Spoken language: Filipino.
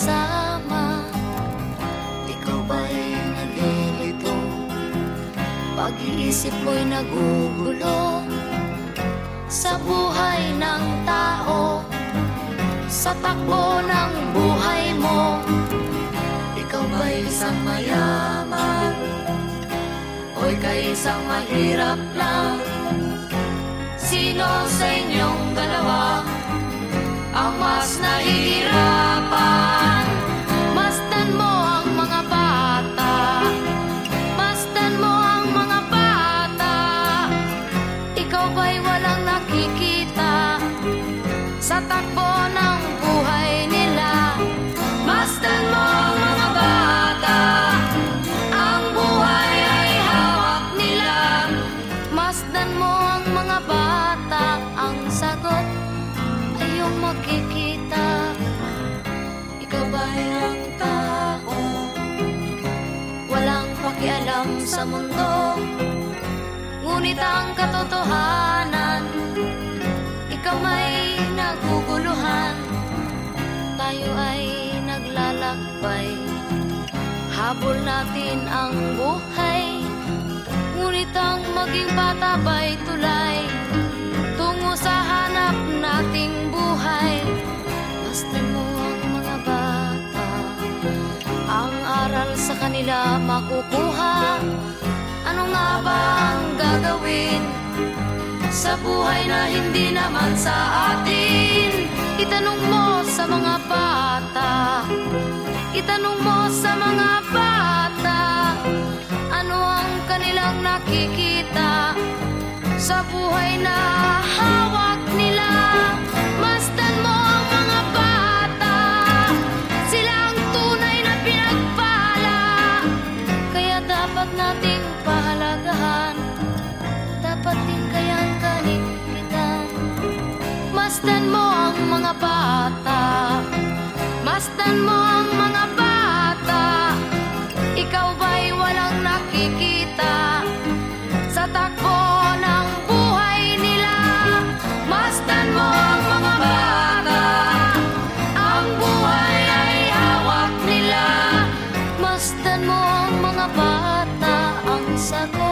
kasama. Ikaw ba'y nalilito? Pag-iisip mo'y nagugulo sa buhay ng tao, sa takbo ng buhay mo. Ikaw ba'y isang mayaman o ika'y isang mahirap lang? Sino sa inyong dalawa ang mas nahihirapan? Masdan mo ang mga bata, masdan mo ang mga bata. Ikaw ba'y walang nakikita sa takbo ng buhay nila? Masdan mo ang mga bata, ang buhay ay hawak nila. Masdan mo ang mga bata, ang sagot ay iyong makikita. Ikaw ba'y ang tao, walang pakialam sa mundo, ngunit ang katotohanan, ikaw ay naguguluhan. Tayo ay naglalakbay, habol natin ang buhay, ngunit ang maging bata ba'y tulay tungo sa hanap nating buhay. Masdan mo ang mga bata, ang aral sa kanila makukuha. Ano nga ba ang gagawin sa buhay na hindi naman sa atin? Itanong mo sa mga bata, itanong mo sa mga bata, ano ang kanilang nakikita sa buhay na hawak nila. Masdan mo ang mga bata, sila ang tunay na pinagpala, kaya dapat nating pahalagahan, dapat din kayang kahigitan. Masdan mo ang mga bata, masdan mo ang mga bata. Ikaw ba'y walang nakikita sa takbo ng buhay nila? Masdan mo ang mga bata, ang buhay ay hawak nila. Masdan mo ang mga bata, ang sagot